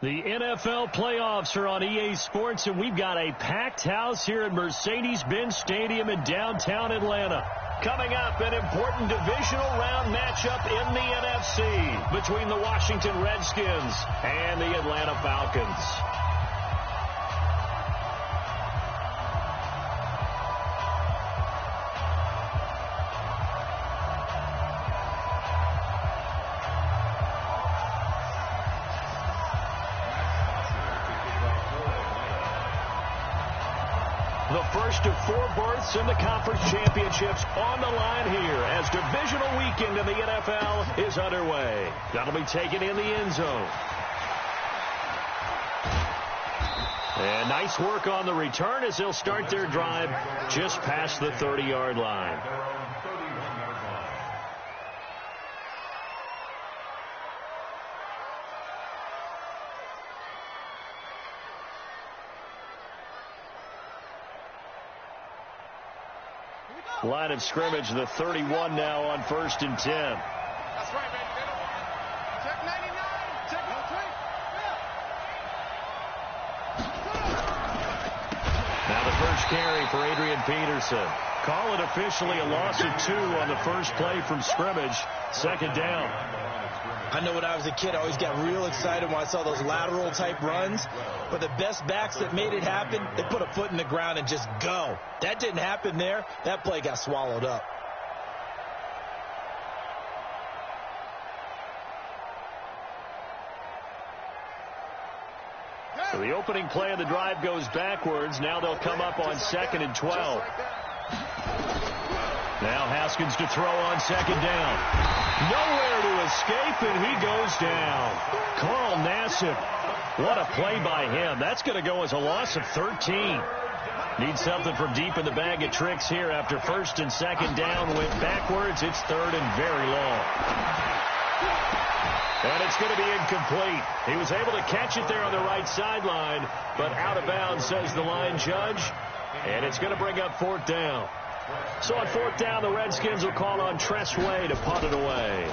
The NFL playoffs are on EA Sports, and we've got a packed house here at Mercedes-Benz Stadium in downtown Atlanta. Coming up, an important divisional round matchup in the NFC between the Washington Redskins and the Atlanta Falcons. The first of 4 berths in the conference championships on the line here as divisional weekend in the NFL is underway. That'll be taken in the end zone. And nice work on the return as they'll start their drive just past the 30-yard line. Line of scrimmage, the 31 now on 1st and 10. That's right, baby. Check 99. Check 3. Now the first carry for Adrian Peterson. Call it officially a loss of 2 on the first play from scrimmage. 2nd down. I know when I was a kid, I always got real excited when I saw those lateral-type runs. But the best backs that made it happen, they put a foot in the ground and just go. That didn't happen there. That play got swallowed up. So the opening play of the drive goes backwards. Now they'll come up on 2nd and 12. Now Haskins to throw on 2nd down. Nowhere to escape, and he goes down. Carl Nassib, what a play by him. That's going to go as a loss of 13. Need something from deep in the bag of tricks here after 1st and 2nd down. Went backwards. It's 3rd and very long. And it's going to be incomplete. He was able to catch it there on the right sideline, but out of bounds, says the line judge. And it's going to bring up 4th down. So on 4th down, the Redskins will call on Tress Way to punt it away.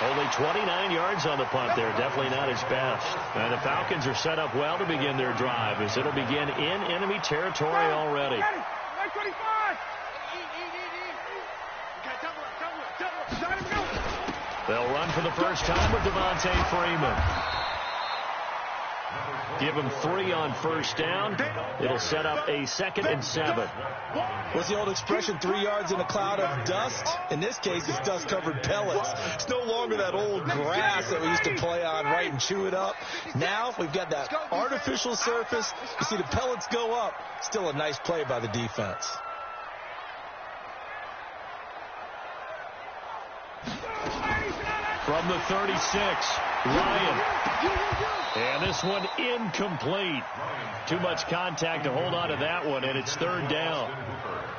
Only 29 yards on the punt there. Definitely not his best. And the Falcons are set up well to begin their drive as it'll begin in enemy territory already. 25. They'll run for the first time with Devontae Freeman. Give him 3 on 1st down. It'll set up a 2nd and 7. What's the old expression, 3 yards in a cloud of dust? In this case, it's dust-covered pellets. It's no longer that old grass that we used to play on, right, and chew it up. Now we've got that artificial surface. You see the pellets go up. Still a nice play by the defense. From the 36, Ryan. And this one incomplete. Too much contact to hold on to that one, and it's 3rd down.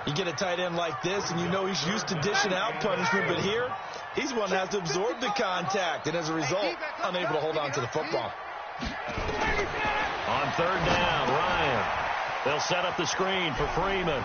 You get a tight end like this, and you know he's used to dishing out punishment, but here, he's one that has to absorb the contact, and as a result, unable to hold on to the football. On 3rd down, Ryan. They'll set up the screen for Freeman.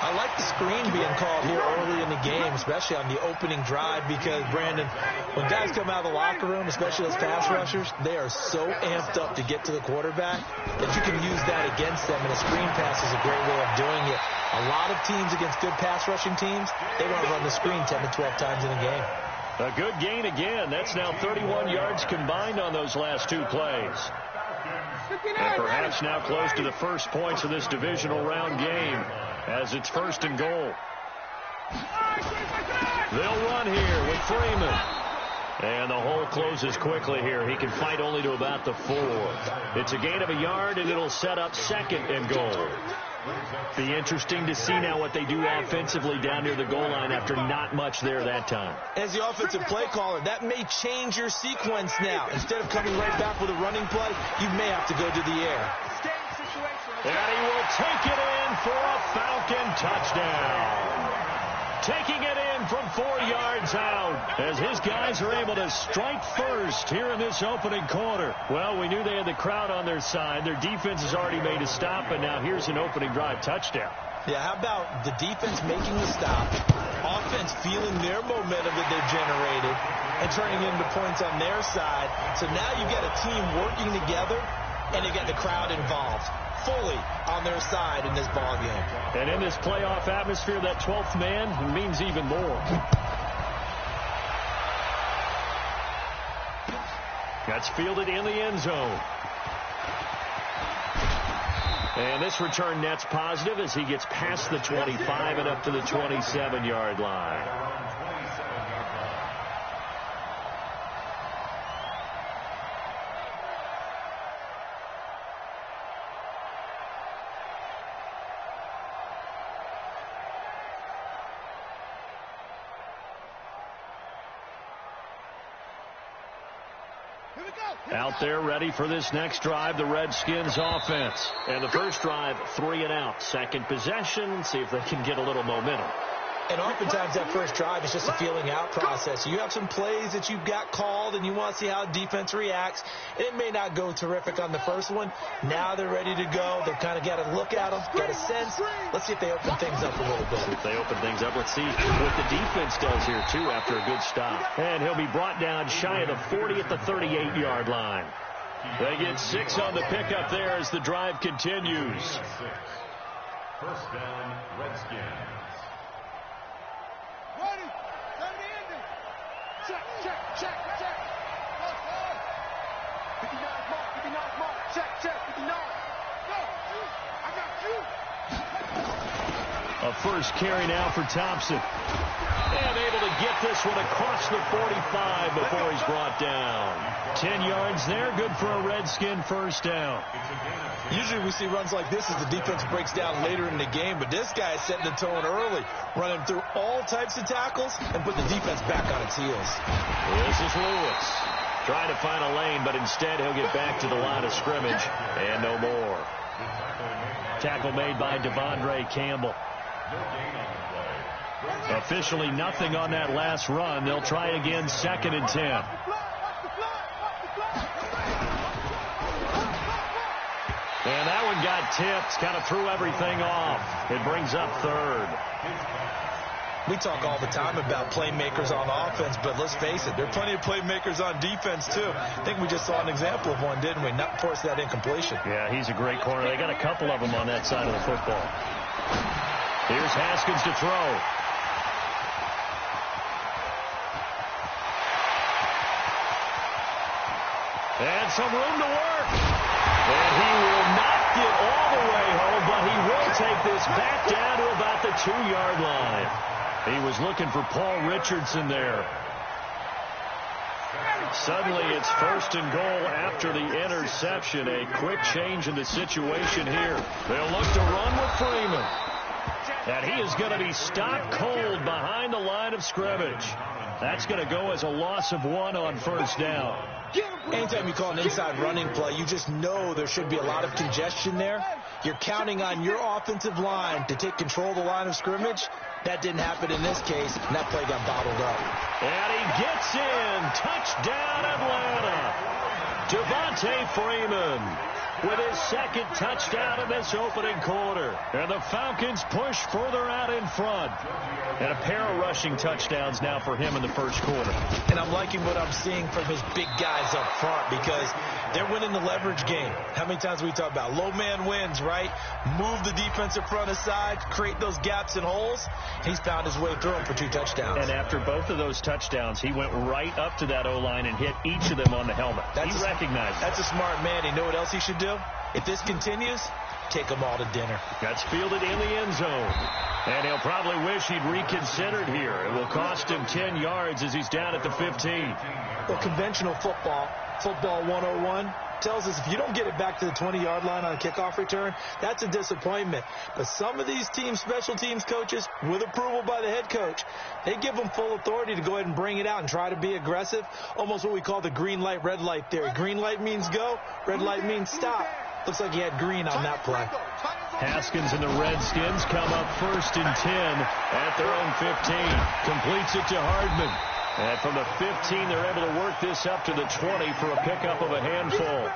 I like the screen being called here early in the game, especially on the opening drive, because, Brandon, when guys come out of the locker room, especially those pass rushers, they are so amped up to get to the quarterback that you can use that against them, and a screen pass is a great way of doing it. A lot of teams against good pass rushing teams, they want to run the screen 10 to 12 times in a game. A good gain again. That's now 31 yards combined on those last 2 plays. And perhaps now close to the first points of this divisional round game as it's 1st and goal. They'll run here with Freeman. And the hole closes quickly here. He can fight only to about the 4. It's a gain of a yard, and it'll set up 2nd and goal. Be interesting to see now what they do offensively down near the goal line after not much there that time. As the offensive play caller, that may change your sequence now. Instead of coming right back with a running play, you may have to go to the air. And he will take it in for a Falcon touchdown. taking it in from 4 yards out as his guys are able to strike first here in this opening quarter. Well, we knew they had the crowd on their side. Their defense has already made a stop, and now here's an opening drive touchdown. Yeah, how about the defense making the stop, offense feeling their momentum that they've generated, and turning into points on their side. So now you've got a team working together, and they got the crowd involved fully on their side in this ball game. And in this playoff atmosphere, that 12th man means even more. That's fielded in the end zone. And this return net's positive as he gets past the 25 and up to the 27-yard line. Out there ready for this next drive, the Redskins offense. And the first drive, 3 and out. Second possession, see if they can get a little momentum. And oftentimes that first drive is just a feeling out process. You have some plays that you've got called and you want to see how defense reacts. It may not go terrific on the first one. Now they're ready to go. They've kind of got to look at them, got a sense. Let's see if they open things up a little bit. If they open things up, let's see what the defense does here, too, after a good stop. And he'll be brought down shy of the 40 at the 38-yard line. They get 6 on the pickup there as the drive continues. First down, Redskins. Ready. Send the ending. Check. 59 mark. Check. 59. Go. I got you. A first carry now for Thompson. And able to get this one across the 45 before he's brought down. 10 yards there, good for a Redskin first down. Usually we see runs like this as the defense breaks down later in the game, but this guy is setting the tone early, running through all types of tackles and put the defense back on its heels. This is Lewis. Trying to find a lane, but instead he'll get back to the line of scrimmage and no more. Tackle made by Devondre Campbell. Officially nothing on that last run. They'll try again, 2nd and 10. And that one got tipped, kind of threw everything off. It brings up 3rd. We talk all the time about playmakers on offense, but let's face it, there are plenty of playmakers on defense, too. I think we just saw an example of one, didn't we? Not force that incompletion. Yeah, he's a great corner. They got a couple of them on that side of the football. Here's Haskins to throw. And some room to work. And he will not get all the way home, but he will take this back down to about the 2-yard line. He was looking for Paul Richardson there. Suddenly it's 1st and goal after the interception. A quick change in the situation here. They'll look to run with Freeman. And he is going to be stopped cold behind the line of scrimmage. That's going to go as a loss of 1 on first down. Anytime you call an inside running play, you just know there should be a lot of congestion there. You're counting on your offensive line to take control of the line of scrimmage. That didn't happen in this case, and that play got bottled up. And he gets in. Touchdown, Atlanta. Devontae Freeman with his 2nd touchdown in this opening quarter. And the Falcons push further out in front. And a pair of rushing touchdowns now for him in the first quarter. And I'm liking what I'm seeing from his big guys up front because they're winning the leverage game. How many times we talk about low man wins, right? Move the defensive front aside, create those gaps and holes. He's found his way through them for 2 touchdowns. And after both of those touchdowns, he went right up to that O-line and hit each of them on the helmet. He recognized it. That's a smart man. You know what else he should do? If this continues, take them all to dinner. That's fielded in the end zone. And he'll probably wish he'd reconsidered here. It will cost him 10 yards as he's down at the 15. Well, conventional football 101, tells us if you don't get it back to the 20-yard line on a kickoff return, that's a disappointment. But some of these teams, special teams coaches, with approval by the head coach, they give them full authority to go ahead and bring it out and try to be aggressive, almost what we call the green light, red light theory. Green light means go, red light means stop. Looks like he had green on that play. Haskins and the Redskins come up 1st and 10 at their own 15. Completes it to Hardman. And from the 15, they're able to work this up to the 20 for a pickup of a handful.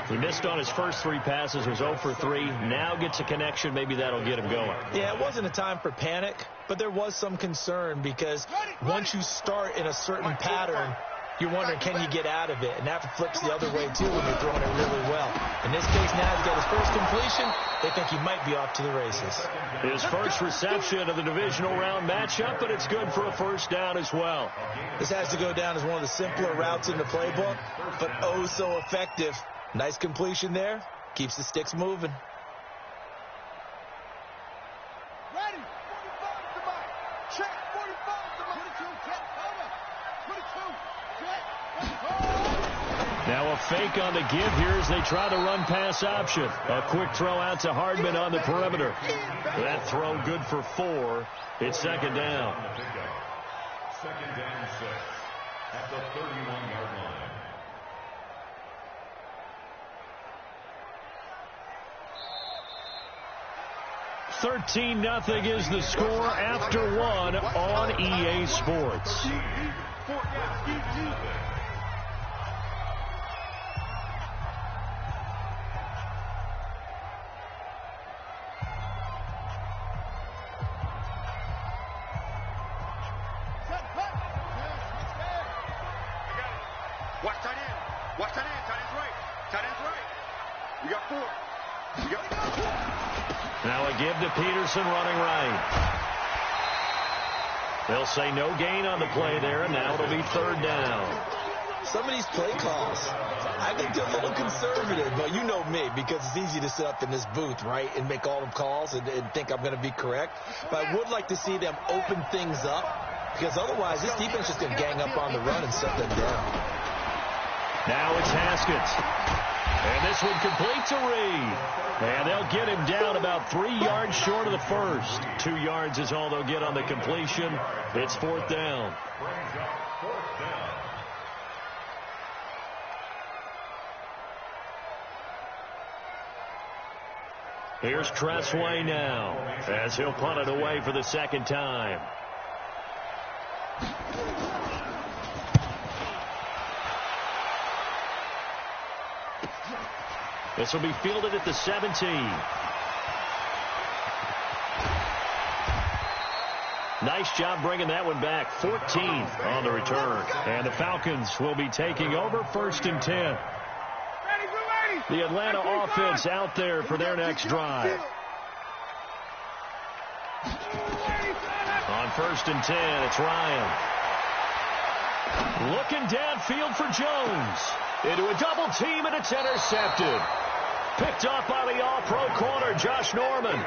He missed on his first 3 passes, was 0 for 3. Now gets a connection. Maybe that'll get him going. Yeah, it wasn't a time for panic, but there was some concern because once you start in a certain pattern, you're wondering, can you get out of it? And that flips the other way, too, when you're throwing it really well. In this case, now he's got his first completion. They think he might be off to the races. His first reception of the divisional round matchup, but it's good for a first down as well. This has to go down as one of the simpler routes in the playbook, but oh so effective. Nice completion there. Keeps the sticks moving. Ready. 45 to my check. 45 to my 22. Check. Over. 22. Now a fake on the give here as they try the run-pass option. A quick throw out to Hardman on the perimeter. That throw good for 4. It's second down. Second down 6 at the 31-yard line. 13-0 is the score after 1 on EA Sports. Watch tight end. Watch tight end. Tight end's right. Tight end's right. You got 4. You got 4. Now a give to Peterson running right. They'll say no gain on the play there, and now it'll be 3rd down. Some of these play calls, I think they're a little conservative, but you know me, because it's easy to sit up in this booth, right, and make all the calls and think I'm going to be correct. But I would like to see them open things up, because otherwise this defense is going to gang up on the run and set them down. Now it's Haskins. And this one complete to Reed. And they'll get him down about 3 yards short of the first. 2 yards is all they'll get on the completion. It's 4th down. Here's Tressway now as he'll punt it away for the 2nd time. This will be fielded at the 17. Nice job bringing that one back. 14th on the return. And the Falcons will be taking over 1st and 10. The Atlanta offense out there for their next drive. On 1st and 10, it's Ryan. Looking downfield for Jones. Into a double team, and it's intercepted. Picked off by the all-pro corner, Josh Norman.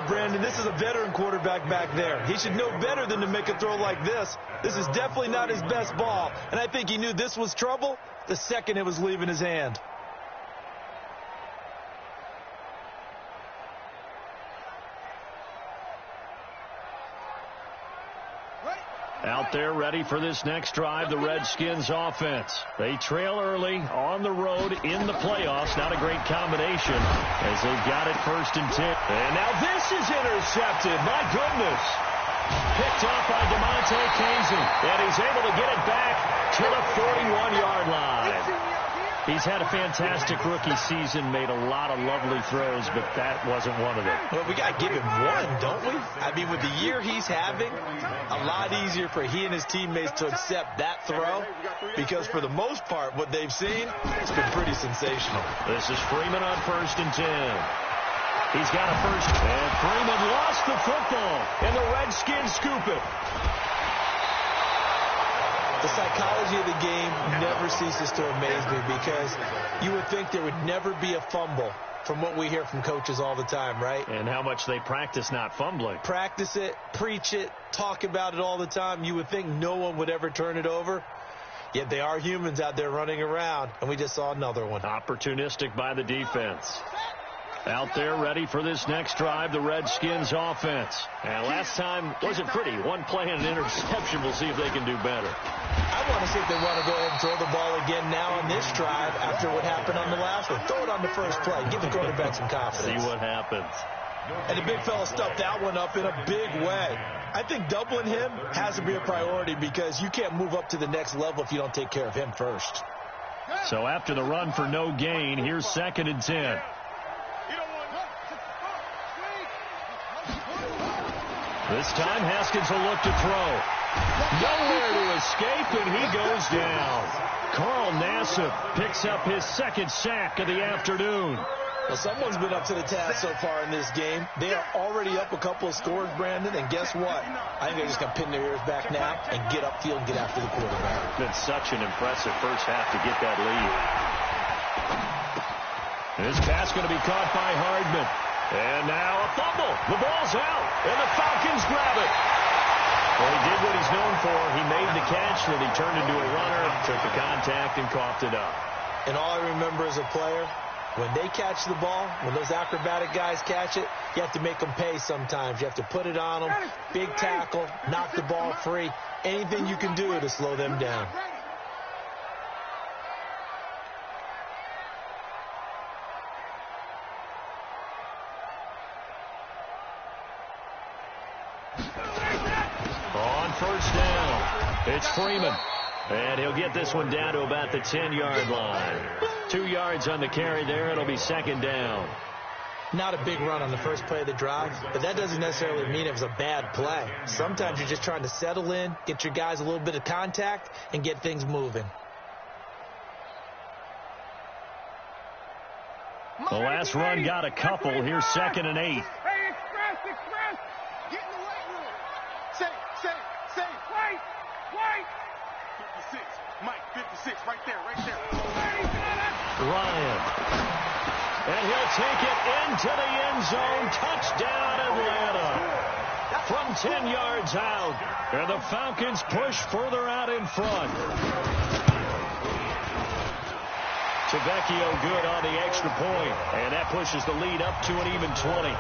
Brandon, this is a veteran quarterback back there. He should know better than to make a throw like this. This is definitely not his best ball, and I think he knew this was trouble the second it was leaving his hand. Out there ready for this next drive, the Redskins offense. They trail early on the road in the playoffs. Not a great combination as they've got it 1st and 10. And now this is intercepted. My goodness. Picked off by DeMonte Casey. And he's able to get it back to the 41-yard line. He's had a fantastic rookie season, made a lot of lovely throws, but that wasn't one of them. Well, we got to give him one, don't we? I mean, with the year he's having, a lot easier for he and his teammates to accept that throw because for the most part, what they've seen, it's been pretty sensational. This is Freeman on 1st and 10. He's got a first, and Freeman lost the football, and the Redskins scoop it. The psychology of the game never ceases to amaze me because you would think there would never be a fumble from what we hear from coaches all the time, right? And how much they practice not fumbling. Practice it, preach it, talk about it all the time. You would think no one would ever turn it over. Yet they are humans out there running around, and we just saw another one. Opportunistic by the defense. Out there ready for this next drive, the Redskins offense. And last time wasn't pretty. One play and an interception. We'll see if they can do better. I want to see if they want to go ahead and throw the ball again now on this drive after what happened on the last one. Throw it on the first play. Give the quarterback some confidence. See what happens. And the big fella stuffed that one up in a big way. I think doubling him has to be a priority because you can't move up to the next level if you don't take care of him first. So after the run for no gain, here's 2nd and 10. This time, Haskins will look to throw. Nowhere to escape, and he goes down. Carl Nassib picks up his 2nd sack of the afternoon. Well, someone's been up to the task so far in this game. They are already up a couple of scores, Brandon, and guess what? I think they're just going to pin their ears back now and get upfield and get after the quarterback. It's been such an impressive first half to get that lead. This pass going to be caught by Hardman. And now a fumble. The ball's out, and the Falcons grab it. Well, he did what he's known for. He made the catch, and he turned into a runner, took the contact, and coughed it up. And all I remember as a player, when they catch the ball, when those acrobatic guys catch it, you have to make them pay sometimes. You have to put it on them, big tackle, knock the ball free. Anything you can do to slow them down. On first down, it's Freeman. And he'll get this one down to about the 10-yard line. 2 yards on the carry there. It'll be 2nd down. Not a big run on the first play of the drive, but that doesn't necessarily mean it was a bad play. Sometimes you're just trying to settle in, get your guys a little bit of contact, and get things moving. The last run got a couple. Here's 2nd and 8. Hey, express. Get in the weight room. Say. Wait. 56. Mike, 56. Right there. Ryan. And he'll take it into the end zone. Touchdown, Atlanta. From 10 yards out. And the Falcons push further out in front. Tavecchio good on the extra point. And that pushes the lead up to an even 20.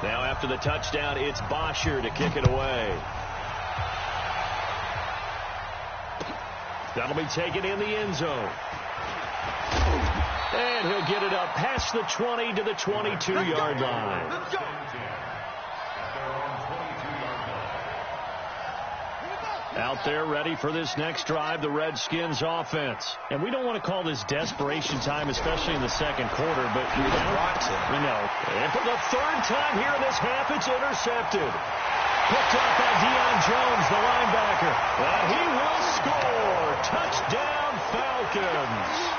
Now after the touchdown, it's Bosher to kick it away. That'll be taken in the end zone. And he'll get it up past the 20 to the 22-yard line. Let's go. Out there ready for this next drive, the Redskins offense. And we don't want to call this desperation time, especially in the second quarter, but we know. And for the 3rd time here in this half, it's intercepted. Picked up by Deion Jones, the linebacker. And he will score. Touchdown, Falcons.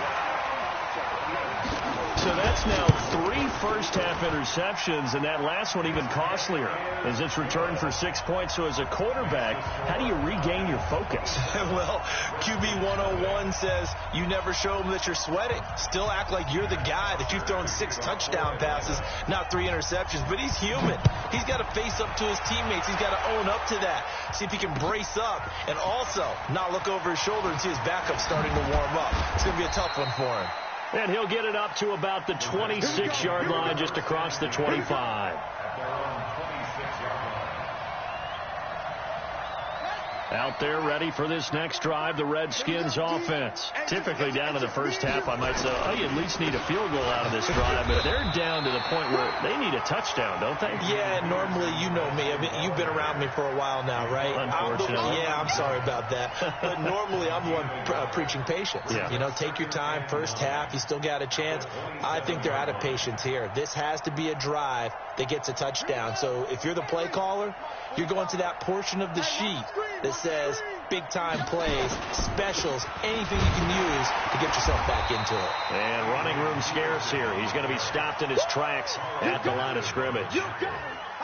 So that's now 3 first-half interceptions, and that last one even costlier as it's returned for 6 points. So as a quarterback, how do you regain your focus? Well, QB 101 says you never show them that you're sweating. Still act like you're the guy that you've thrown 6 touchdown passes, not 3 interceptions. But he's human. He's got to face up to his teammates. He's got to own up to that. See if he can brace up and also not look over his shoulder and see his backup starting to warm up. It's going to be a tough one for him. And he'll get it up to about the 26-yard line, just across the 25. Out there ready for this next drive, the Redskins offense. Typically down to the first half, I might say, oh, you at least need a field goal out of this drive. But they're down to the point where they need a touchdown, don't they? Yeah, normally, you know me. I mean, you've been around me for a while now, right? Unfortunately. I'm sorry about that. But normally, I'm the one preaching patience. Yeah. You know, take your time, first half. You still got a chance. I think they're out of patience here. This has to be a drive that gets a touchdown. So if you're the play caller, you're going to that portion of the sheet that says big-time plays, specials, anything you can use to get yourself back into it. And running room scarce here. He's going to be stopped in his tracks at the line of scrimmage.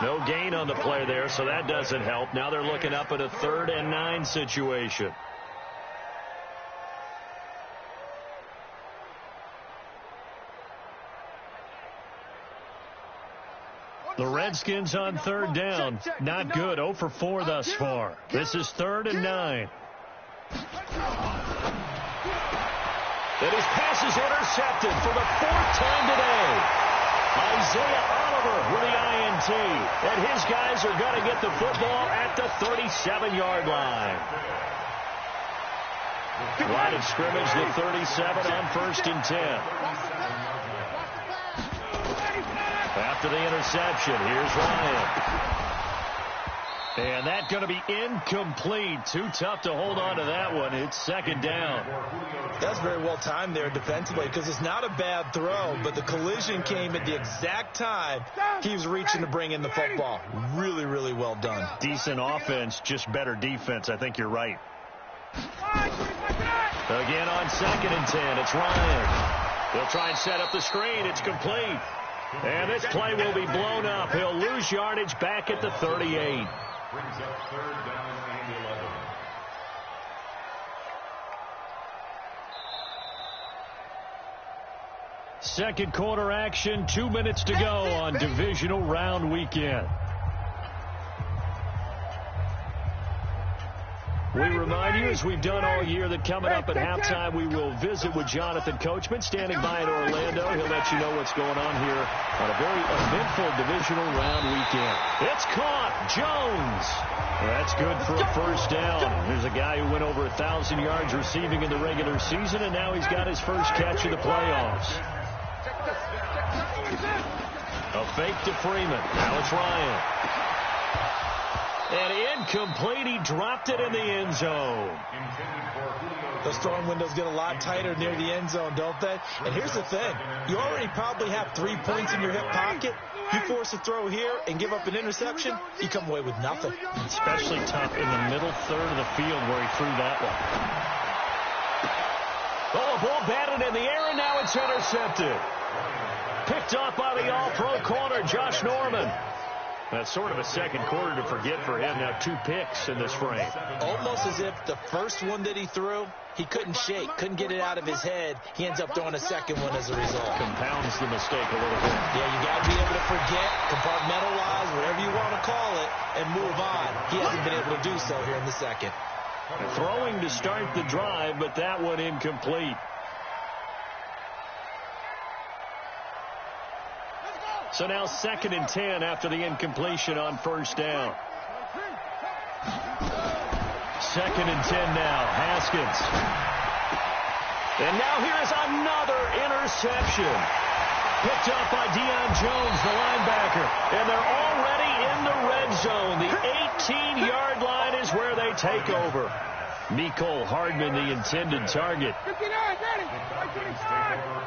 No gain on the play there, so that doesn't help. Now they're looking up at a 3rd and 9 situation. The Redskins on 3rd down. Not good. 0 for 4 thus far. This is 3rd and 9. And his pass is intercepted for the 4th time today. Isaiah Oliver with the INT. And his guys are going to get the football at the 37-yard line. Line of scrimmage, the 37 on 1st and 10. After the interception, here's Ryan. And that's going to be incomplete. Too tough to hold on to that one. It's 2nd down. That's very well timed there defensively because it's not a bad throw, but the collision came at the exact time he was reaching to bring in the football. Really, really well done. Decent offense, just better defense. I think you're right. Again on 2nd and 10, it's Ryan. They'll try and set up the screen. It's complete. And this play will be blown up. He'll lose yardage back at the 38. Brings up 3rd down and 11. Second quarter action, 2 minutes to go on divisional round weekend. We remind you, as we've done all year, that coming up at halftime, we will visit with Jonathan Coachman, standing by in Orlando. He'll let you know what's going on here on a very eventful divisional round weekend. It's caught. Jones. That's good for a 1st down. There's a guy who went over 1,000 yards receiving in the regular season, and now he's got his first catch in the playoffs. A fake to Freeman. Now it's Ryan. And incomplete. He dropped it in the end zone. Those throwing windows get a lot tighter near the end zone, don't they? And here's the thing. You already probably have 3 points in your hip pocket. You force a throw here and give up an interception, you come away with nothing. Especially tough in the middle third of the field where he threw that one. Oh, ball batted in the air, and now it's intercepted. Picked up by the all-pro corner, Josh Norman. That's sort of a second quarter to forget for him. Now 2 picks in this frame. Almost as if the first one that he threw, he couldn't shake, couldn't get it out of his head. He ends up throwing a second one as a result. Compounds the mistake a little bit. Yeah, you got to be able to forget, compartmentalize, whatever you want to call it, and move on. He hasn't been able to do so here in the second. Throwing to start the drive, but that one incomplete. So now 2nd and 10 after the incompletion on 1st down. 2nd and 10 now. Haskins. And now here's another interception. Picked up by Deion Jones, the linebacker. And they're already in the red zone. The 18-yard line is where they take over. Mecole Hardman, the intended target. 59, ready. 55.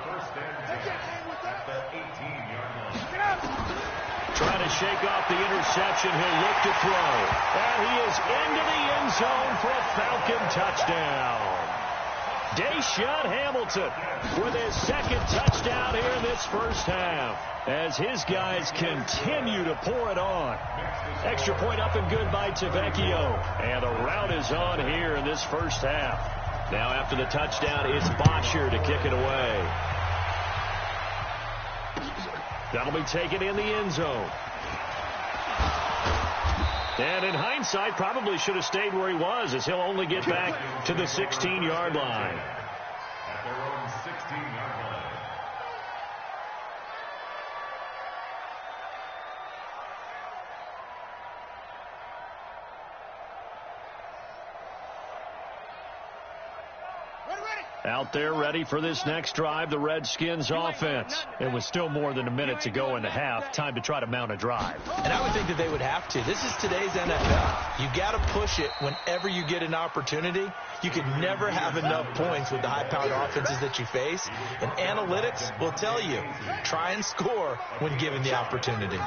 Trying to shake off the interception. He'll look to throw. And he is into the end zone for a Falcon touchdown. Deshaun Hamilton with his 2nd touchdown here in this first half as his guys continue to pour it on. Extra point up and good by Tavecchio. And a rout is on here in this first half. Now after the touchdown, it's Bosher to kick it away. That'll be taken in the end zone. And in hindsight, probably should have stayed where he was, as he'll only get back to the 16-yard line. At their own 16-yard line. Out there ready for this next drive, the Redskins offense. It was still more than a minute to go in the half. Time to try to mount a drive. And I would think that they would have to. This is today's NFL. You got to push it whenever you get an opportunity. You can never have enough points with the high-powered offenses that you face. And analytics will tell you, try and score when given the opportunity.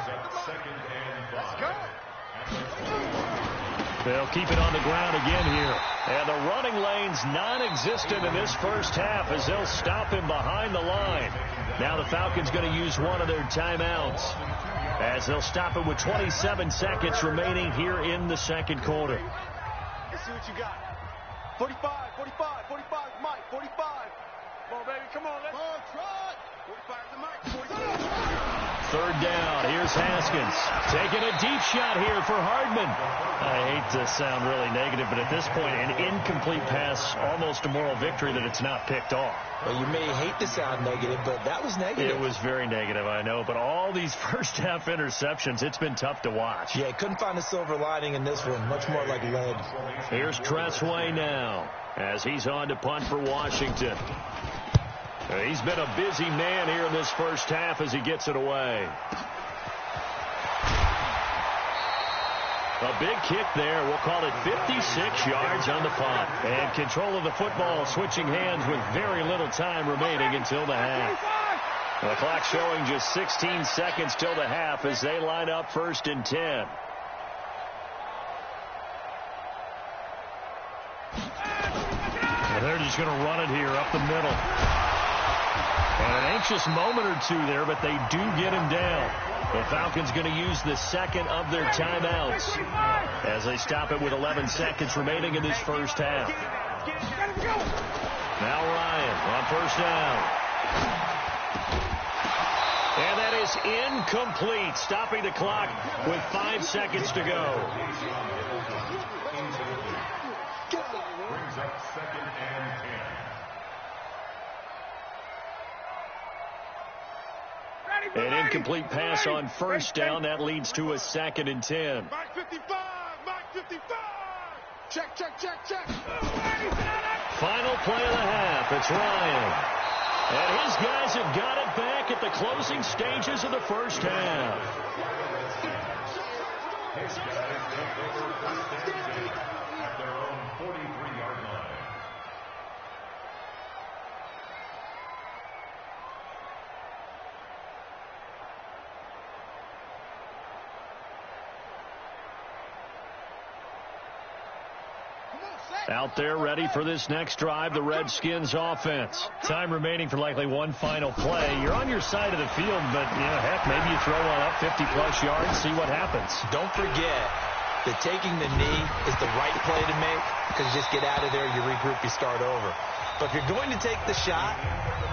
They'll keep it on the ground again here. And the running lane's non-existent in this first half as they'll stop him behind the line. Now the Falcons going to use one of their timeouts as they'll stop him with 27 seconds remaining here in the second quarter. Let's see what you got. 45, 45, 45, Mike, 45. Third down. Here's Haskins. Taking a deep shot here for Hardman. I hate to sound really negative, but at this point, an incomplete pass, almost a moral victory that it's not picked off. Well, you may hate to sound negative, but that was negative. It was very negative, I know. But all these first-half interceptions, it's been tough to watch. Yeah, couldn't find a silver lining in this one. Much more like lead. Here's Tressway now as he's on to punt for Washington. He's been a busy man here in this first half as he gets it away. A big kick there. We'll call it 56 yards on the punt. And control of the football switching hands with very little time remaining until the half. The clock showing just 16 seconds till the half as they line up 1st and 10. And they're just going to run it here up the middle. And an anxious moment or two there, but they do get him down. The Falcons going to use the second of their timeouts as they stop it with 11 seconds remaining in this first half. Now Ryan on 1st down. And that is incomplete, stopping the clock with 5 seconds to go. Brings up 2nd and 10. An incomplete pass on 1st down. That leads to a 2nd and 10. Mike 55! Mike 55! Check, check, check, check. Final play of the half. It's Ryan. And his guys have got it back at the closing stages of the first half. His guys take over 1st and 10 at their own 43-yard line. Out there ready for this next drive, the Redskins offense. Time remaining for likely one final play. You're on your side of the field, but, heck, maybe you throw one up 50-plus yards, see what happens. Don't forget that taking the knee is the right play to make because you just get out of there, you regroup, you start over. But if you're going to take the shot,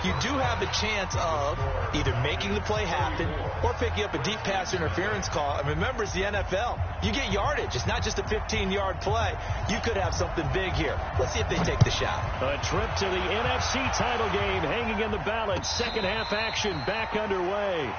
you do have a chance of either making the play happen or picking up a deep pass interference call. And remember, it's the NFL. You get yardage. It's not just a 15-yard play. You could have something big here. Let's see if they take the shot. A trip to the NFC title game hanging in the balance. Second half action back underway.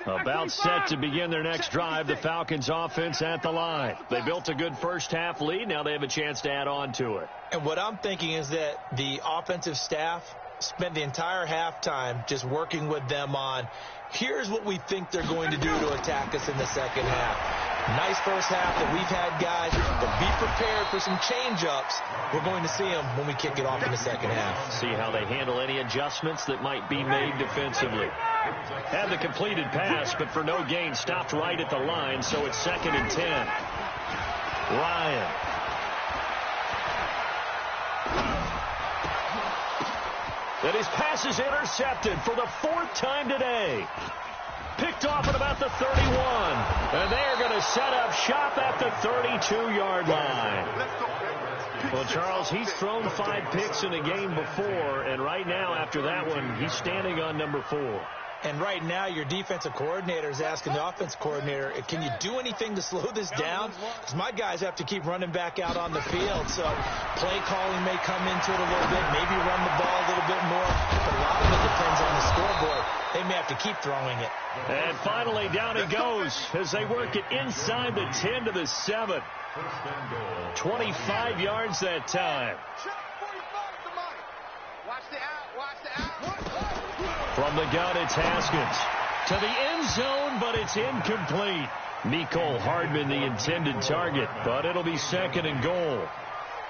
About set to begin their next drive, the Falcons offense at the line. They built a good first half lead. Now they have a chance to add on to it. And what I'm thinking is that the offensive staff spent the entire halftime just working with them on, here's what we think they're going to do to attack us in the second half. Nice first half that we've had, guys, but be prepared for some change-ups. We're going to see them when we kick it off in the second half. See how they handle any adjustments that might be made defensively. Had the completed pass, but for no gain, stopped right at the line, so it's 2nd and 10. Ryan. And his pass is intercepted for the 4th time today. Picked off at about the 31. And they're going to set up shop at the 32-yard line. Well, Charles, he's thrown 5 picks in a game before, and right now, after that one, he's standing on number 4. And right now, your defensive coordinator is asking the offensive coordinator, can you do anything to slow this down? Because my guys have to keep running back out on the field. So play calling may come into it a little bit, maybe run the ball a little bit more. But a lot of it depends on the scoreboard. They may have to keep throwing it. And finally, down it goes as they work it inside the 10 to the 7. 25 yards that time. Watch the out, watch the out. From the gun, it's Haskins. To the end zone, but it's incomplete. Mecole Hardman, the intended target, but it'll be 2nd and goal.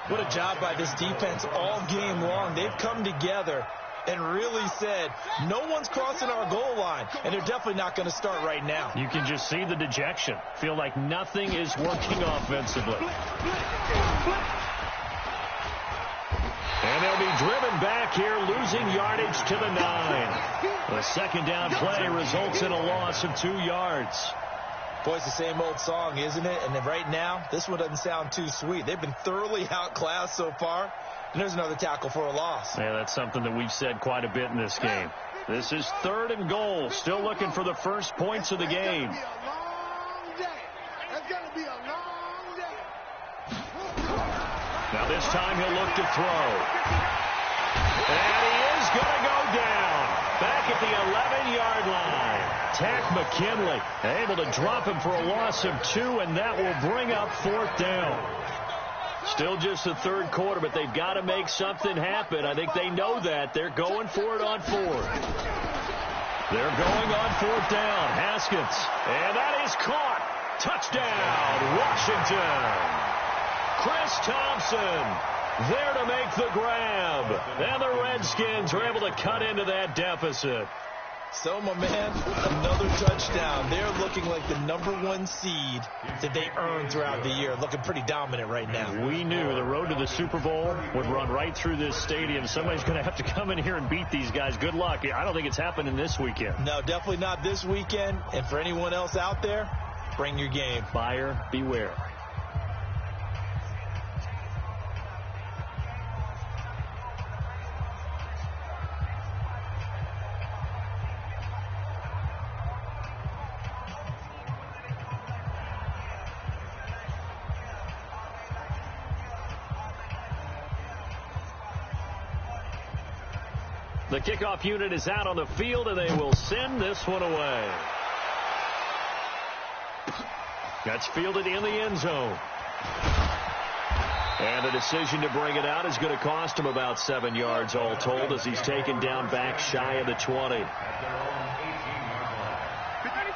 What a job by this defense all game long. They've come together and really said, no one's crossing our goal line, and they're definitely not going to start right now. You can just see the dejection. Feel like nothing is working offensively. And they'll be driven back here, losing yardage to the 9. The second down play results in a loss of 2 yards. Boy, it's the same old song, isn't it? And then right now, this one doesn't sound too sweet. They've been thoroughly outclassed so far. And there's another tackle for a loss. Yeah, that's something that we've said quite a bit in this game. This is 3rd and goal. Still looking for the first points of the game. Now this time he'll look to throw. And he is going to go down. Back at the 11-yard line. Tack McKinley able to drop him for a loss of 2, and that will bring up 4th down. Still just the 3rd quarter, but they've got to make something happen. I think they know that. They're going for it on 4th. They're going on 4th down. Haskins. And that is caught. Touchdown, Washington. Chris Thompson there to make the grab. And the Redskins are able to cut into that deficit. So, my man, another touchdown. They're looking like the #1 seed that they earned throughout the year. Looking pretty dominant right now. We knew the road to the Super Bowl would run right through this stadium. Somebody's going to have to come in here and beat these guys. Good luck. I don't think it's happening this weekend. No, definitely not this weekend. And for anyone else out there, bring your game. Buyer beware. The kickoff unit is out on the field, and they will send this one away. That's fielded in the end zone. And the decision to bring it out is going to cost him about 7 yards all told, as he's taken down back shy of the 20.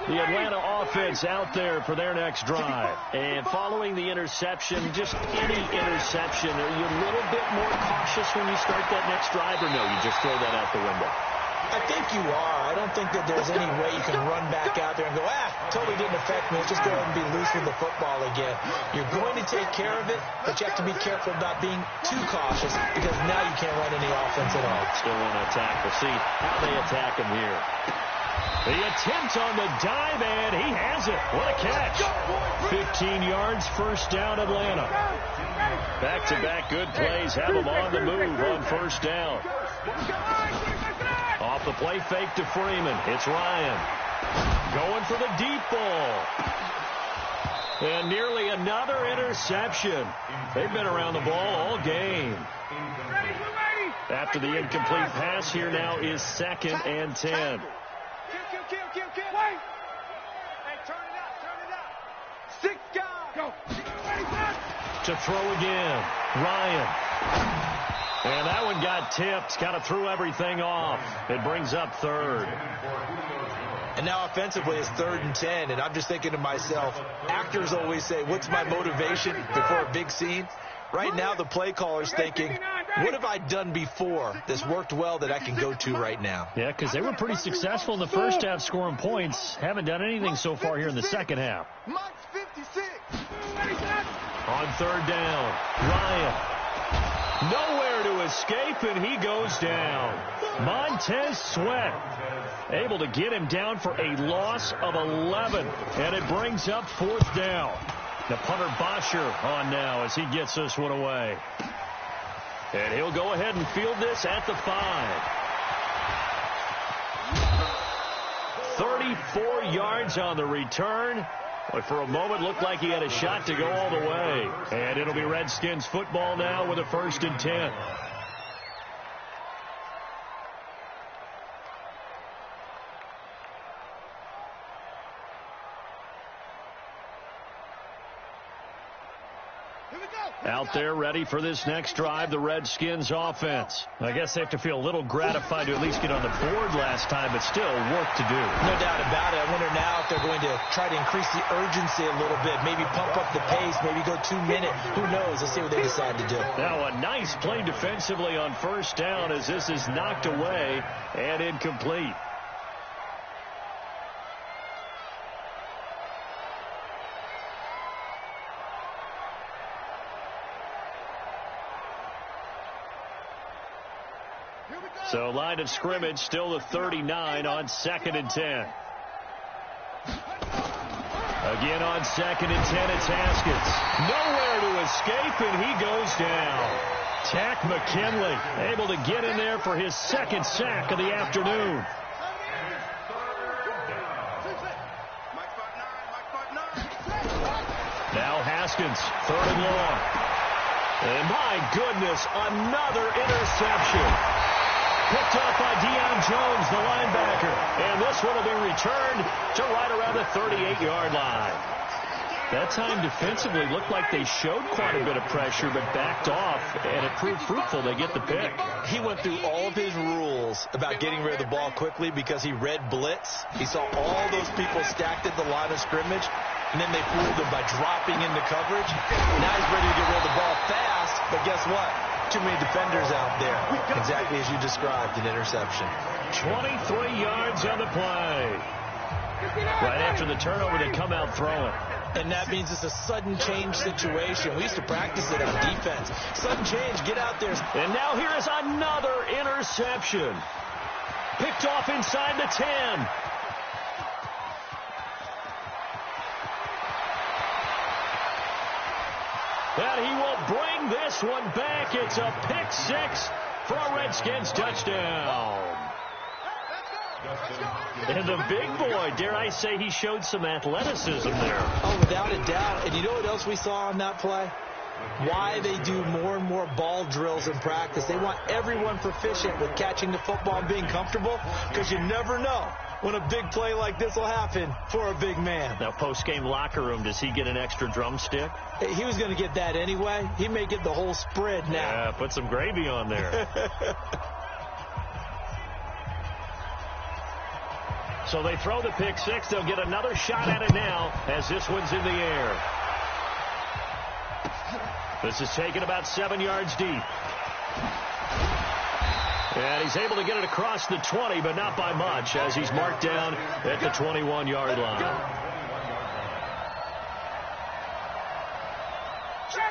The Atlanta offense out there for their next drive. And following the interception, just any interception, are you a little bit more cautious when you start that next drive, or no, you just throw that out the window? I think you are. I don't think that there's any way you can run back out there and go, totally didn't affect me. Let's just go ahead and be loose with the football again. You're going to take care of it, but you have to be careful about being too cautious, because now you can't run any offense at all. Still want to attack. We'll see how they attack him here. The attempt on the dive, and he has it. What a catch. 15 yards, first down, Atlanta. Back-to-back good plays have them on the move on first down. Off the play fake to Freeman. It's Ryan. Going for the deep ball. And nearly another interception. They've been around the ball all game. After the incomplete pass, here now is 2nd and 10. Kill. Wait. Hey, turn it out. 6 guys. Go. To throw again. Ryan. And that one got tipped. Kind of threw everything off. It brings up 3rd. And now offensively it's 3rd and 10. And I'm just thinking to myself, actors always say, what's my motivation before a big scene? Right now the play caller's thinking, what have I done before that's worked well that I can go to right now? Yeah, because they were pretty successful in the first half scoring points. Haven't done anything so far here in the second half. On 3rd down, Ryan. Nowhere to escape, and he goes down. Montez Sweat able to get him down for a loss of 11, and it brings up 4th down. The punter Bosher on now as he gets this one away. And he'll go ahead and field this at the 5. 34 yards on the return. But for a moment, looked like he had a shot to go all the way. And it'll be Redskins football now with a 1st and 10. Out there ready for this next drive, the Redskins offense. I guess they have to feel a little gratified to at least get on the board last time, but still work to do. No doubt about it. I wonder now if they're going to try to increase the urgency a little bit, maybe pump up the pace, maybe go 2-minute. Who knows? Let's see what they decide to do. Now a nice play defensively on first down as this is knocked away and incomplete. So line of scrimmage still the 39 on 2nd and 10. Again on 2nd and 10, it's Haskins. Nowhere to escape, and he goes down. Tack McKinley able to get in there for his 2nd sack of the afternoon. Now Haskins, 3rd and long. And my goodness, another interception. Picked off by Deion Jones, the linebacker. And this one will be returned to right around the 38-yard line. That time defensively looked like they showed quite a bit of pressure but backed off, and it proved fruitful. They get the pick. He went through all of his rules about getting rid of the ball quickly because he read blitz. He saw all those people stacked at the line of scrimmage, and then they fooled him by dropping into coverage. Now he's ready to get rid of the ball fast, but guess what? Too many defenders out there. Exactly as you described, an interception. 23 yards on the play. Right after the turnover, they come out throwing. And that means it's a sudden change situation. We used to practice it on defense. Sudden change, get out there. And now here is another interception. Picked off inside the 10. And he will bring this one back. It's a pick 6 for a Redskins touchdown. And the big boy, dare I say, he showed some athleticism there. Oh, without a doubt. And you know what else we saw on that play? Why they do more and more ball drills in practice. They want everyone proficient with catching the football and being comfortable, because you never know when a big play like this will happen for a big man. Now, post-game locker room, does he get an extra drumstick? He was going to get that anyway. He may get the whole spread now. Yeah, put some gravy on there. So they throw the pick 6. They'll get another shot at it now as this one's in the air. This is taken about 7 yards deep. And he's able to get it across the 20, but not by much, as he's marked down at the 21-yard line.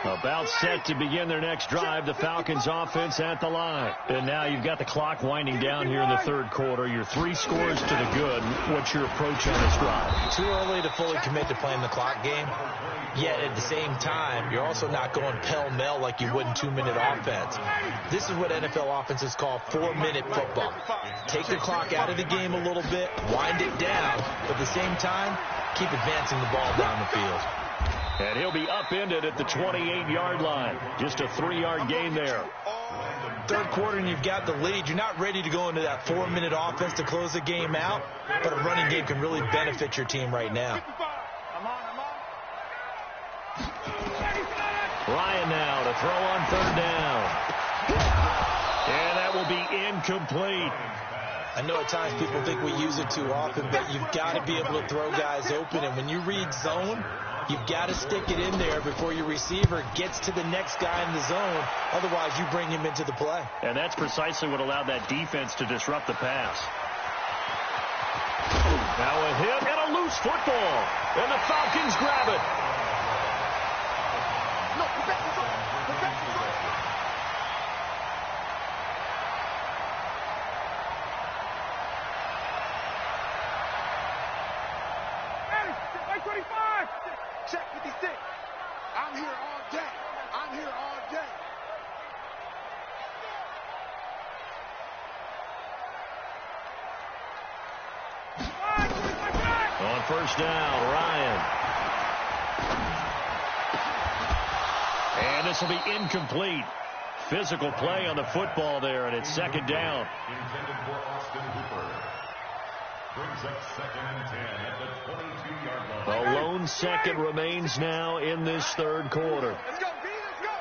About set to begin their next drive, the Falcons offense at the line. And now you've got the clock winding down here in the 3rd quarter. You're 3 scores to the good. What's your approach on this drive? Too early to fully commit to playing the clock game. Yet at the same time, you're also not going pell-mell like you would in 2-minute offense. This is what NFL offenses call 4-minute football. Take the clock out of the game a little bit, wind it down, but at the same time, keep advancing the ball down the field. And he'll be upended at the 28-yard line. Just a 3-yard gain there. 3rd quarter and you've got the lead. You're not ready to go into that 4-minute offense to close the game out, but a running game can really benefit your team right now. Ryan now to throw on 3rd down. And that will be incomplete. I know at times people think we use it too often, but you've got to be able to throw guys open. And when you read zone, you've got to stick it in there before your receiver gets to the next guy in the zone. Otherwise, you bring him into the play. And that's precisely what allowed that defense to disrupt the pass. Now a hit and a loose football. And the Falcons grab it. No, protect the zone. Protect the zone. Hey, 25. Check 56. I'm here all day. I'm here all day. On 1st down, Ryan. And this will be incomplete. Physical play on the football there, and it's 2nd down. Intended for Austin Hooper. Brings up 2nd and 10 at the 22-yard line. A lone second remains now in this 3rd quarter. Let's go, B, let's go.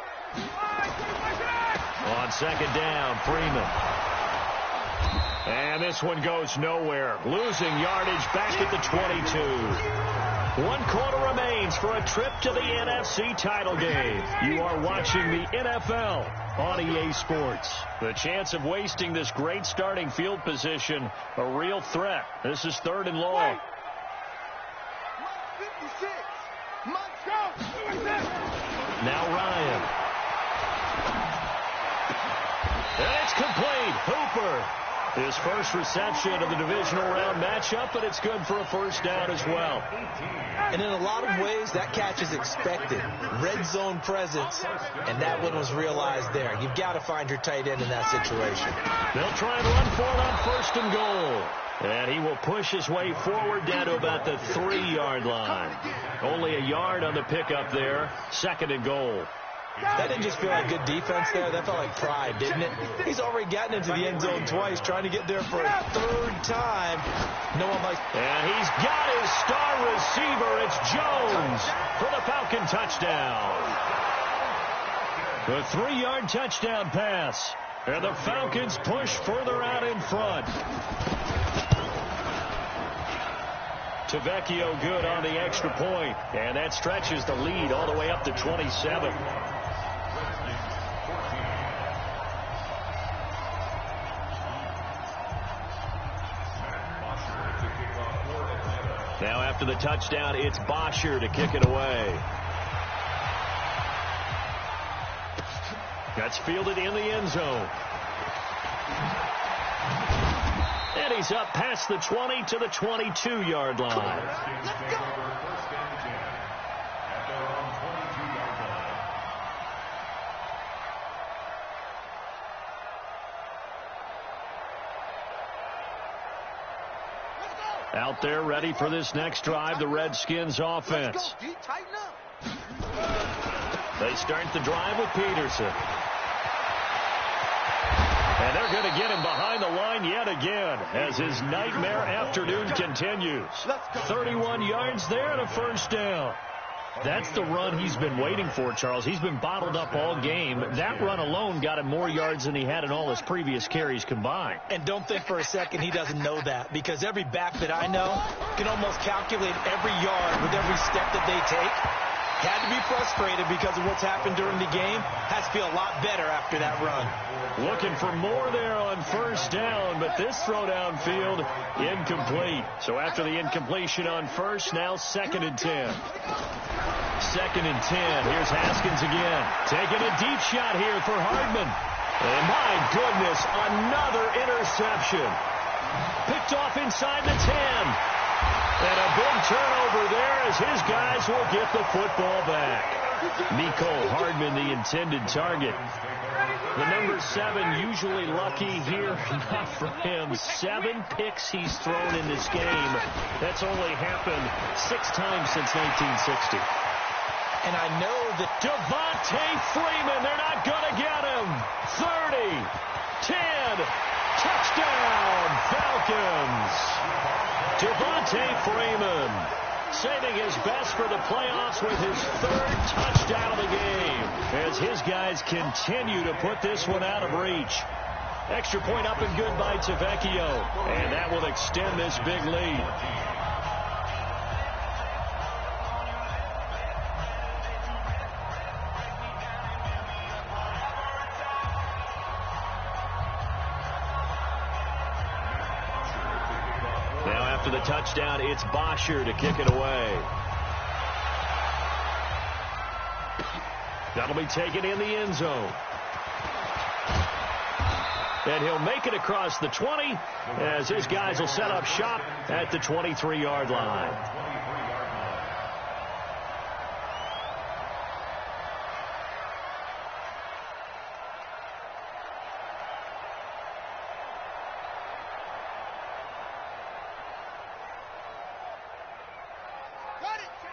On 2nd down, Freeman. And this one goes nowhere. Losing yardage back at the 22. 1 quarter remains for a trip to the NFC title game. You are watching the NFL on EA Sports. The chance of wasting this great starting field position, a real threat. This is 3rd and long. 56. Let's go. Now Ryan. And it's complete. Hooper. His first reception of the divisional round matchup, but it's good for a first down as well. And in a lot of ways, that catch is expected. Red zone presence, and that one was realized there. You've got to find your tight end in that situation. They'll try and run for it on first and goal. And he will push his way forward down to about the 3-yard line. Only a yard on the pickup there. Second and goal. That didn't just feel like good defense there. That felt like pride, didn't it? He's already gotten into the end zone twice, trying to get there for a third time. No one likes... And he's got his star receiver. It's Jones for the Falcon touchdown. The 3-yard touchdown pass. And the Falcons push further out in front. Tavecchio good on the extra point. And that stretches the lead all the way up to 27. Now after the touchdown, it's Bosher to kick it away. That's fielded in the end zone. And he's up past the 20 to the 22-yard line. Let's go. Out there ready for this next drive, the Redskins offense. They start the drive with Peterson. And they're going to get him behind the line yet again as his nightmare afternoon continues. 31 yards there and a first down. That's the run he's been waiting for, Charles. He's been bottled up all game. That run alone got him more yards than he had in all his previous carries combined. And don't think for a second he doesn't know that, because every back that I know can almost calculate every yard with every step that they take. Had to be frustrated because of what's happened during the game. Has to feel a lot better after that run. Looking for more there on first down, but this throw downfield incomplete. So after the incompletion on first, now 2nd and 10. 2nd and 10. Here's Haskins again. Taking a deep shot here for Hardman. And my goodness, another interception. Picked off inside the 10. And a big turnover there as his guys will get the football back. Mecole Hardman, the intended target. The number 7 usually lucky here. Not for him. 7 picks he's thrown in this game. That's only happened 6 times since 1960. And I know that Devontae Freeman, they're not going to get him. 30, 10, touchdown, Falcons. Devontae Freeman saving his best for the playoffs with his 3rd touchdown of the game as his guys continue to put this one out of reach. Extra point up and good by Tavecchio, and that will extend this big lead. After the touchdown, it's Bosher to kick it away. That'll be taken in the end zone. And he'll make it across the 20 as his guys will set up shop at the 23-yard line.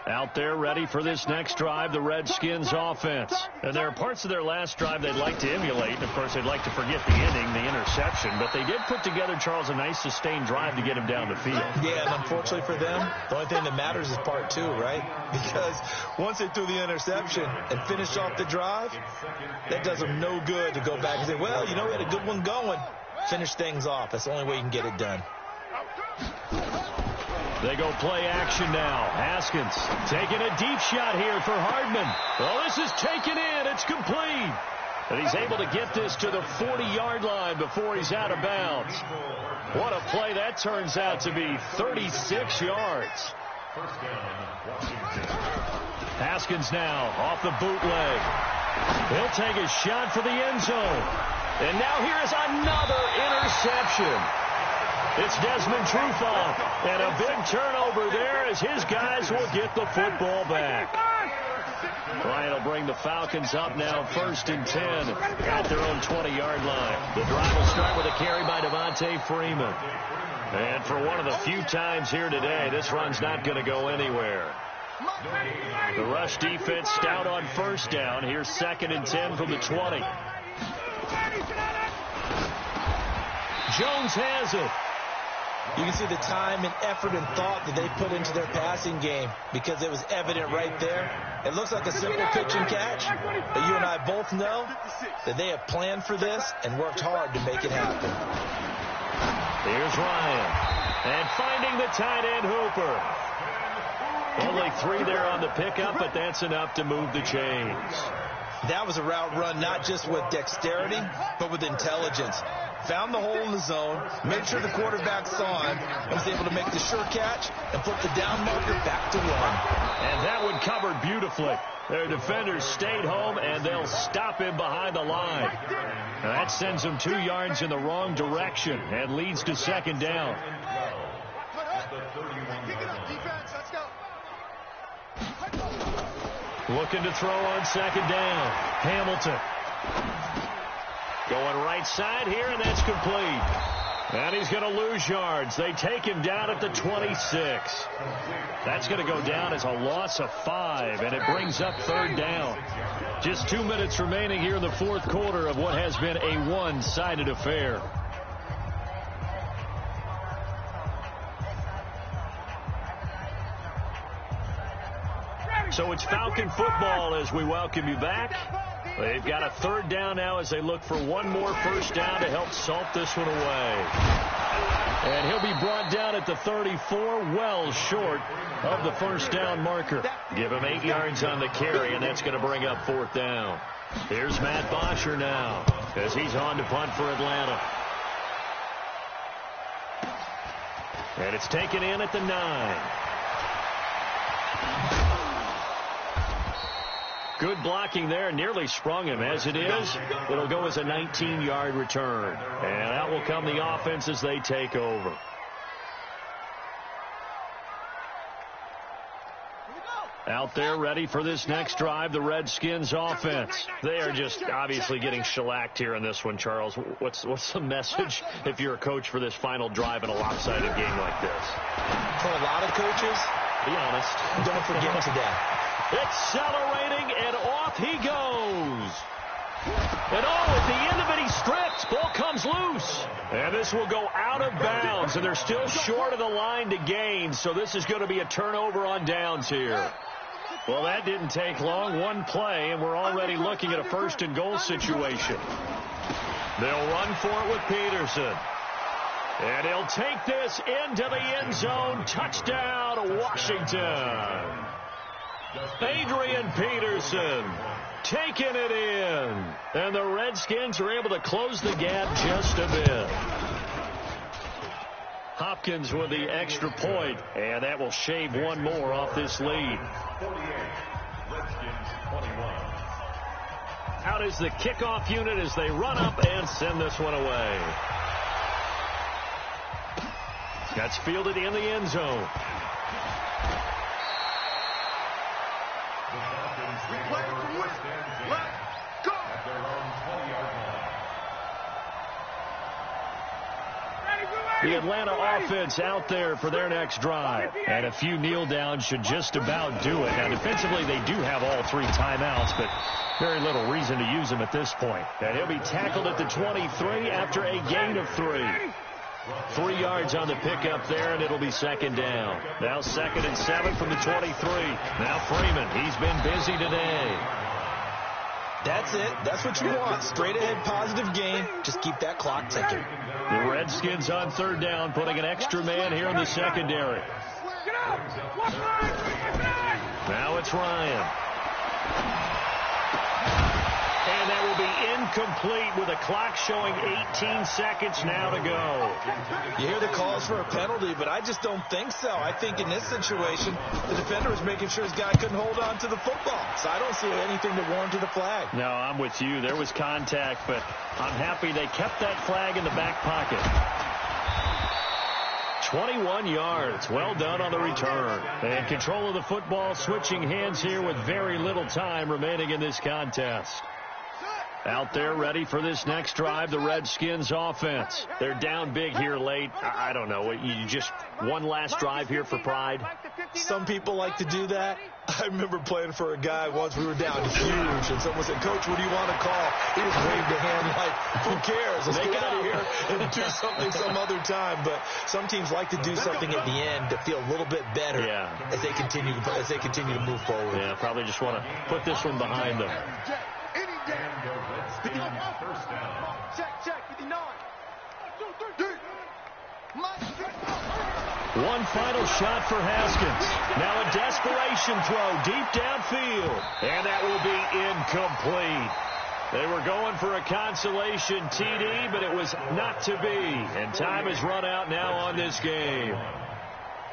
Out there ready for this next drive, the Redskins offense. And there are parts of their last drive they'd like to emulate. And, of course, they'd like to forget the ending, the interception. But they did put together, Charles, a nice sustained drive to get him down the field. Yeah, and unfortunately for them, the only thing that matters is part 2, right? Because once they threw the interception and finished off the drive, that does them no good to go back and say, well, you know, we had a good one going. Finish things off. That's the only way you can get it done. They go play action now. Haskins taking a deep shot here for Hardman. Well, this is taken in. It's complete. And he's able to get this to the 40-yard line before he's out of bounds. What a play that turns out to be. 36 yards. Haskins now off the bootleg. He'll take a shot for the end zone. And now here is another interception. It's Desmond Trufant, and a big turnover there as his guys will get the football back. Ryan will bring the Falcons up now 1st and 10 at their own 20-yard line. The drive will start with a carry by Devontae Freeman. And for one of the few times here today, this run's not going to go anywhere. The rush defense stout on 1st down. Here's 2nd and 10 from the 20. Jones has it. You can see the time and effort and thought that they put into their passing game because it was evident right there. It looks like a simple pitch and catch, but you and I both know that they have planned for this and worked hard to make it happen. Here's Ryan. And finding the tight end Hooper. Only 3 there on the pickup, but that's enough to move the chains. That was a route run not just with dexterity, but with intelligence. Found the hole in the zone, made sure the quarterback saw him, and was able to make the sure catch and flip the down marker back to 1. And that one covered beautifully. Their defenders stayed home, and they'll stop him behind the line. Now that sends them 2 yards in the wrong direction and leads to 2nd down. Looking to throw on 2nd down. Hamilton. Going right side here, and that's complete. And he's going to lose yards. They take him down at the 26. That's going to go down as a loss of 5, and it brings up 3rd down. Just 2 minutes remaining here in the 4th quarter of what has been a one-sided affair. So it's Falcon football as we welcome you back. They've got a 3rd down now as they look for one more 1st down to help salt this one away. And he'll be brought down at the 34, well short of the 1st down marker. Give him 8 yards on the carry, and that's going to bring up 4th down. Here's Matt Bosher now as he's on to punt for Atlanta. And it's taken in at the 9. Good blocking there, nearly sprung him. As it is, it'll go as a 19-yard return. And out will come the offense as they take over. Out there ready for this next drive, the Redskins offense. They are just obviously getting shellacked here in this one, Charles. What's the message if you're a coach for this final drive in a lopsided game like this? For a lot of coaches, be honest, don't forget today. Accelerating, and off he goes. And at the end of it, he strips. Ball comes loose. And this will go out of bounds, and they're still short of the line to gain, so this is going to be a turnover on downs here. Well, that didn't take long. One play, and we're already looking at a 1st and goal situation. They'll run for it with Peterson. And he'll take this into the end zone. Touchdown, Washington. Adrian Peterson taking it in. And the Redskins are able to close the gap just a bit. Hopkins with the extra point, and that will shave one more off this lead. Out is the kickoff unit as they run up and send this one away. That's fielded in the end zone. The Atlanta offense out there for their next drive. And a few kneel downs should just about do it. Now, defensively, they do have all 3 timeouts, but very little reason to use them at this point. And he'll be tackled at the 23 after a gain of 3. 3 yards on the pickup there, and it'll be 2nd down. Now 2nd and 7 from the 23. Now Freeman, he's been busy today. That's it. That's what you want. Straight ahead positive game. Just keep that clock ticking. The Redskins on 3rd down, putting an extra man here in the secondary. Now it's Ryan. And that will be incomplete with a clock showing 18 seconds now to go. You hear the calls for a penalty, but I just don't think so. I think in this situation, the defender was making sure his guy couldn't hold on to the football. So I don't see anything that warranted a flag. No, I'm with you. There was contact, but I'm happy they kept that flag in the back pocket. 21 yards. Well done on the return. And control of the football, switching hands here with very little time remaining in this contest. Out there ready for this next drive, the Redskins offense. They're down big here late. I don't know. You just one last drive here for pride? Some people like to do that. I remember playing for a guy once. We were down huge, and someone said, "Coach, what do you want to call?" He just waved a hand like, "Who cares? Let's get out of here and do something some other time." But some teams like to do something at the end to feel a little bit better as they continue to move forward. Yeah, probably just want to put this one behind them. First down. Check, 59. 1, 2, 3. One final shot for Haskins. Now a desperation throw deep downfield. And that will be incomplete. They were going for a consolation TD, but it was not to be. And time has run out now on this game.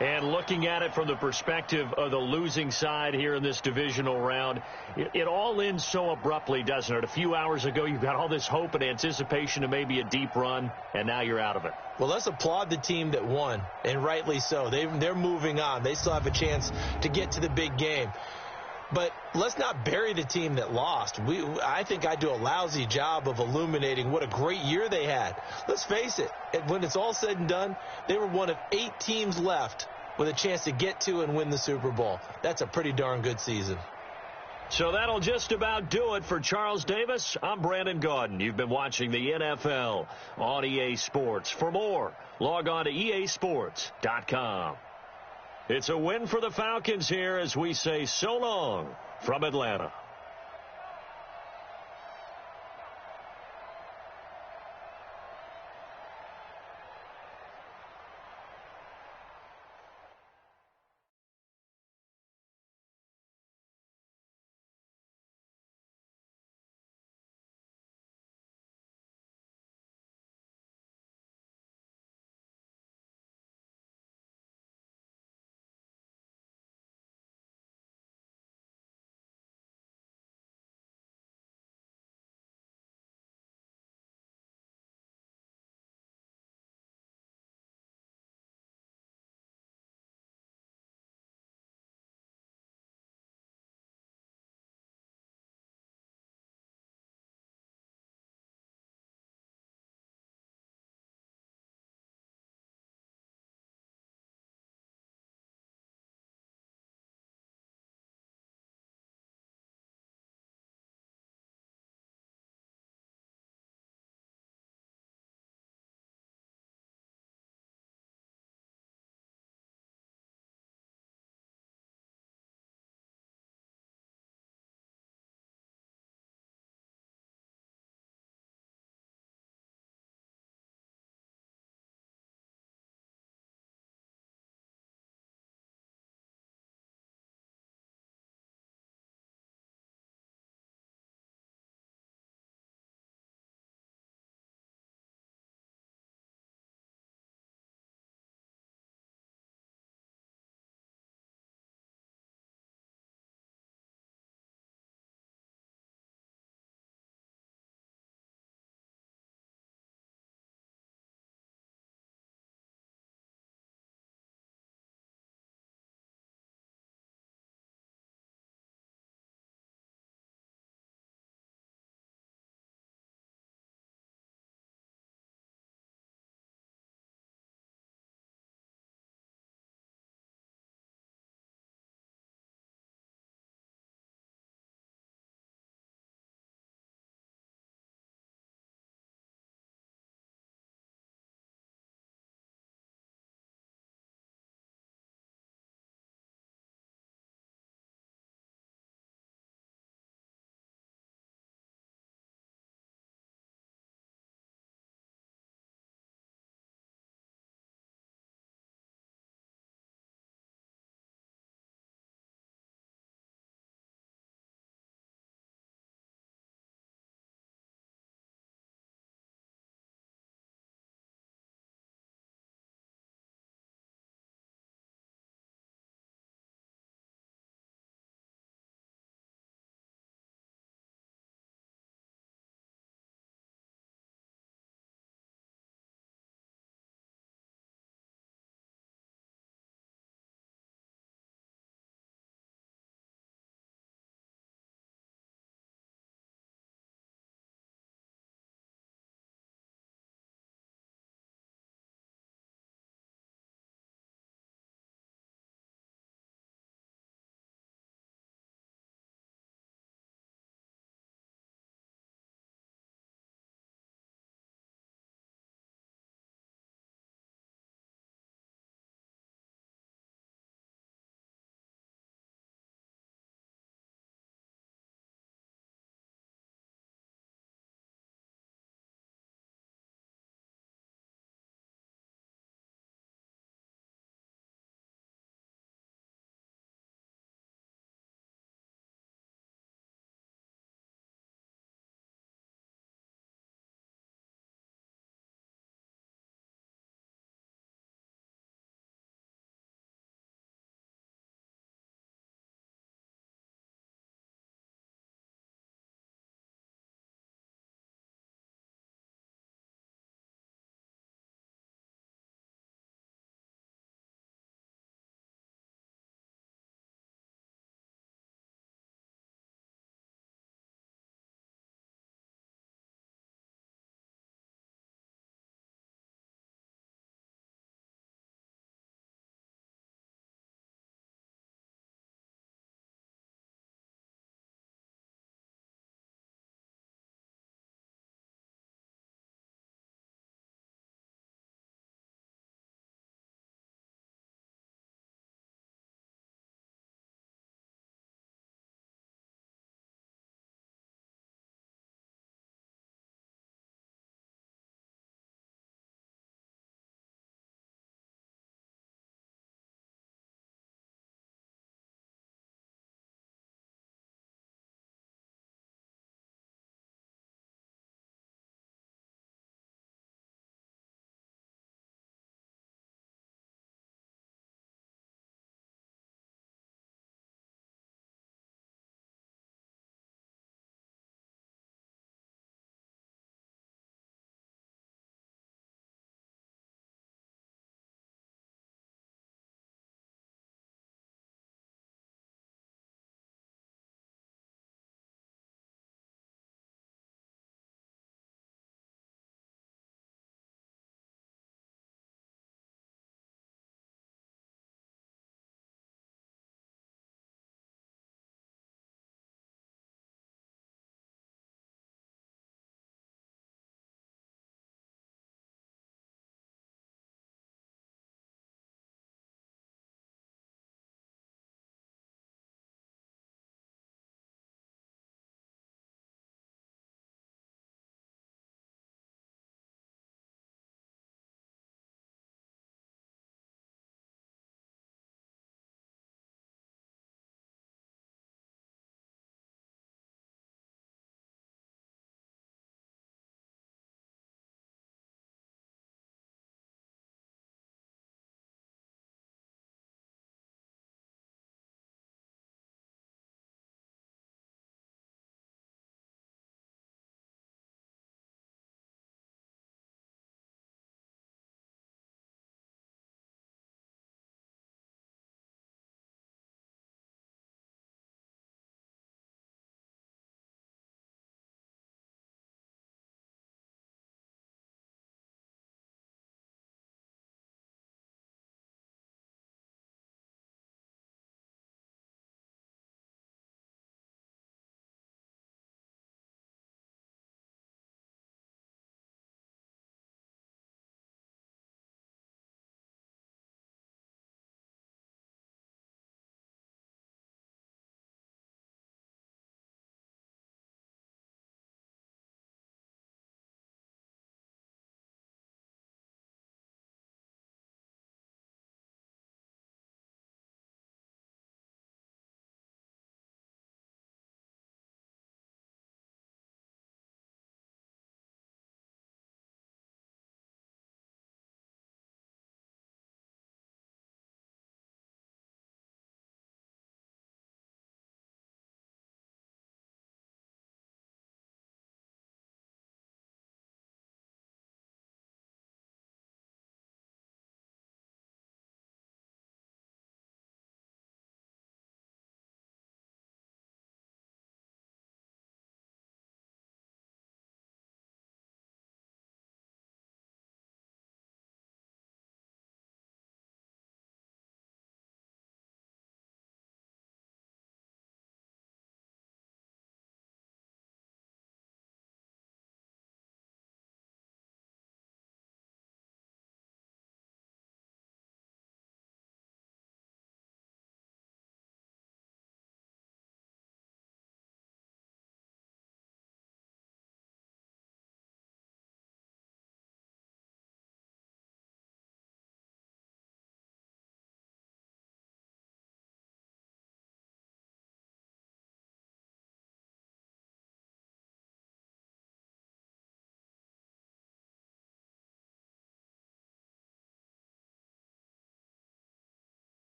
And looking at it from the perspective of the losing side here in this divisional round, it all ends so abruptly, doesn't it? A few hours ago, you got all this hope and anticipation of maybe a deep run, and now you're out of it. Well, let's applaud the team that won, and rightly so. They're moving on. They still have a chance to get to the big game. But let's not bury the team that lost. I think I do a lousy job of illuminating what a great year they had. Let's face it, when it's all said and done, they were one of 8 teams left with a chance to get to and win the Super Bowl. That's a pretty darn good season. So that'll just about do it for Charles Davis. I'm Brandon Gaudin. You've been watching the NFL on EA Sports. For more, log on to easports.com. It's a win for the Falcons here as we say so long from Atlanta.